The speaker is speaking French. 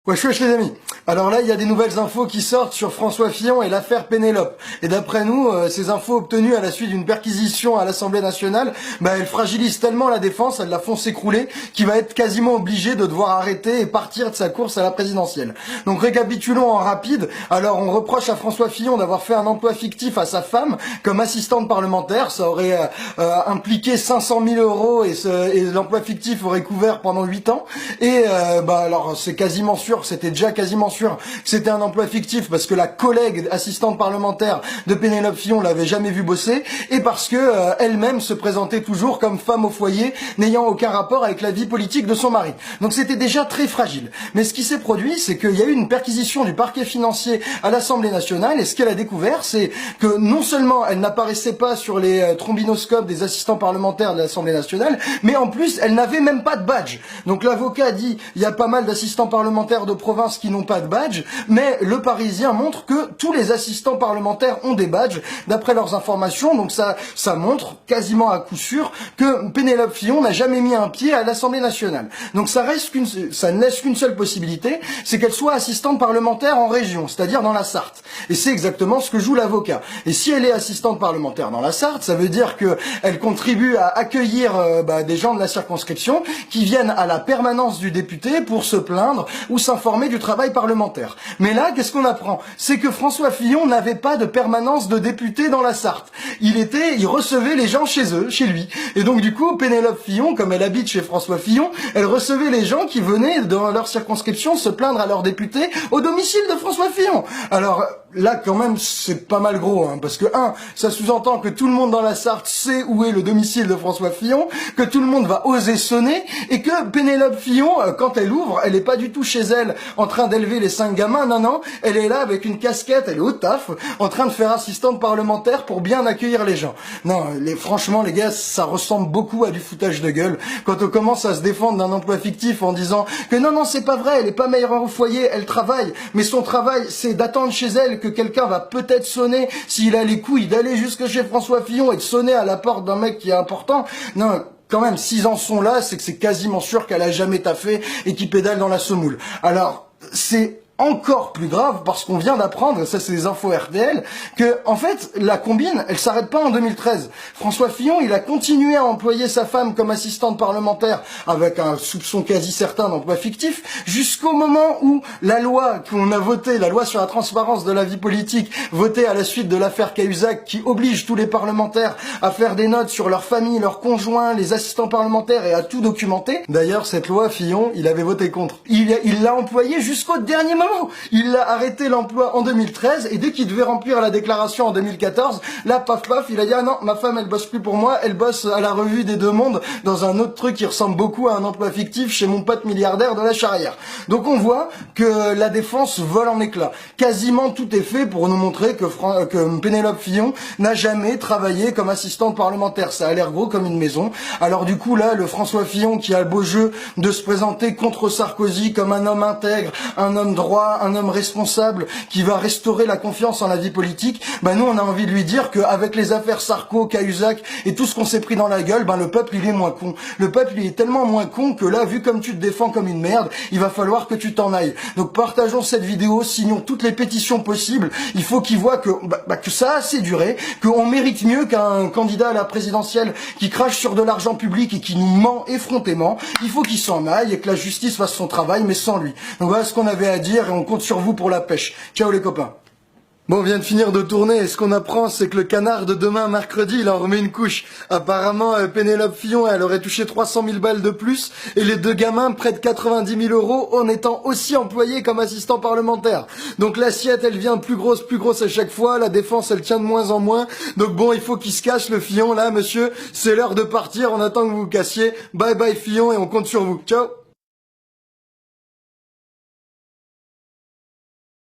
Wesh wesh les amis. Alors là, il y a des nouvelles infos qui sortent sur François Fillon et l'affaire Pénélope. Et d'après nous, ces infos obtenues à la suite d'une perquisition à l'Assemblée nationale, elles fragilisent tellement la défense, elles la font s'écrouler, qu'il va être quasiment obligé de devoir arrêter et partir de sa course à la présidentielle. Donc récapitulons en rapide. Alors on reproche à François Fillon d'avoir fait un emploi fictif à sa femme comme assistante parlementaire. Ça aurait impliqué 500 000 euros et l'emploi fictif aurait couvert pendant 8 ans. Et alors c'est quasiment sûr, c'était déjà quasiment sûr que c'était un emploi fictif parce que la collègue assistante parlementaire de Pénélope Fillon l'avait jamais vu bosser et parce que elle-même se présentait toujours comme femme au foyer n'ayant aucun rapport avec la vie politique de son mari. Donc c'était déjà très fragile. Mais ce qui s'est produit, c'est qu'il y a eu une perquisition du parquet financier à l'Assemblée nationale et ce qu'elle a découvert, c'est que non seulement elle n'apparaissait pas sur les trombinoscopes des assistants parlementaires de l'Assemblée nationale, mais en plus elle n'avait même pas de badge. Donc l'avocat a dit, il y a pas mal d'assistants parlementaires de province qui n'ont pas de badge, mais le Parisien montre que tous les assistants parlementaires ont des badges, d'après leurs informations, donc ça montre quasiment à coup sûr que Pénélope Fillon n'a jamais mis un pied à l'Assemblée nationale. Donc ça ne laisse qu'une seule possibilité, c'est qu'elle soit assistante parlementaire en région, c'est-à-dire dans la Sarthe. Et c'est exactement ce que joue l'avocat. Et si elle est assistante parlementaire dans la Sarthe, ça veut dire qu'elle contribue à accueillir des gens de la circonscription qui viennent à la permanence du député pour se plaindre ou s'informer du travail parlementaire. Mais là, qu'est-ce qu'on apprend? C'est que François Fillon n'avait pas de permanence de député dans la Sarthe. Il recevait les gens chez eux, chez lui. Et donc du coup, Pénélope Fillon, comme elle habite chez François Fillon, elle recevait les gens qui venaient dans leur circonscription se plaindre à leur député au domicile de François Fillon. Alors là, quand même, c'est pas mal gros, parce que ça sous-entend que tout le monde dans la Sarthe sait où est le domicile de François Fillon, que tout le monde va oser sonner, et que Pénélope Fillon, quand elle ouvre, elle est pas du tout chez elle en train d'élever les 5 gamins, non, elle est là avec une casquette, elle est au taf, en train de faire assistante parlementaire pour bien accueillir les gens. Non, franchement les gars, ça ressemble beaucoup à du foutage de gueule, quand on commence à se défendre d'un emploi fictif en disant que non, c'est pas vrai, elle est pas meilleure au foyer, elle travaille, mais son travail, c'est d'attendre chez elle que quelqu'un va peut-être sonner, s'il a les couilles d'aller jusque chez François Fillon et de sonner à la porte d'un mec qui est important. Non, quand même, s'ils en sont là, c'est que c'est quasiment sûr qu'elle a jamais taffé et qu'il pédale dans la semoule. Alors, c'est encore plus grave parce qu'on vient d'apprendre, ça c'est des infos RTL, que en fait la combine elle s'arrête pas en 2013. François Fillon il a continué à employer sa femme comme assistante parlementaire avec un soupçon quasi certain d'emploi fictif jusqu'au moment où la loi qu'on a votée, la loi sur la transparence de la vie politique votée à la suite de l'affaire Cahuzac qui oblige tous les parlementaires à faire des notes sur leur famille, leurs conjoints, les assistants parlementaires et à tout documenter. D'ailleurs cette loi Fillon il avait voté contre. Il l'a employée jusqu'au dernier moment. Il a arrêté l'emploi en 2013 et dès qu'il devait remplir la déclaration en 2014, là paf, il a dit non, ma femme elle bosse plus pour moi, elle bosse à la revue des Deux Mondes dans un autre truc qui ressemble beaucoup à un emploi fictif chez mon pote milliardaire de la Charrière. Donc on voit que la défense vole en éclats. Quasiment tout est fait pour nous montrer que Pénélope Fillon n'a jamais travaillé comme assistante parlementaire. Ça a l'air gros comme une maison. Alors du coup là, le François Fillon qui a le beau jeu de se présenter contre Sarkozy comme un homme intègre, un homme droit, un homme responsable qui va restaurer la confiance en la vie politique, nous on a envie de lui dire qu'avec les affaires Sarko, Cahuzac et tout ce qu'on s'est pris dans la gueule, le peuple il est moins con. Le peuple il est tellement moins con que là, vu comme tu te défends comme une merde, il va falloir que tu t'en ailles. Donc partageons cette vidéo, signons toutes les pétitions possibles. Il faut qu'ils voient que ça a assez duré, qu'on mérite mieux qu'un candidat à la présidentielle qui crache sur de l'argent public et qui nous ment effrontément. Il faut qu'il s'en aille et que la justice fasse son travail, mais sans lui. Donc voilà ce qu'on avait à dire et on compte sur vous pour la pêche. Ciao les copains. Bon, on vient de finir de tourner et ce qu'on apprend, c'est que le canard de demain, mercredi, il en remet une couche. Apparemment, Pénélope Fillon, elle aurait touché 300 000 balles de plus et les deux gamins, près de 90 000 euros en étant aussi employés comme assistants parlementaires. Donc l'assiette, elle vient plus grosse à chaque fois. La défense, elle tient de moins en moins. Donc bon, il faut qu'il se cache, le Fillon, là, monsieur. C'est l'heure de partir. On attend que vous vous cassiez. Bye bye Fillon et on compte sur vous. Ciao.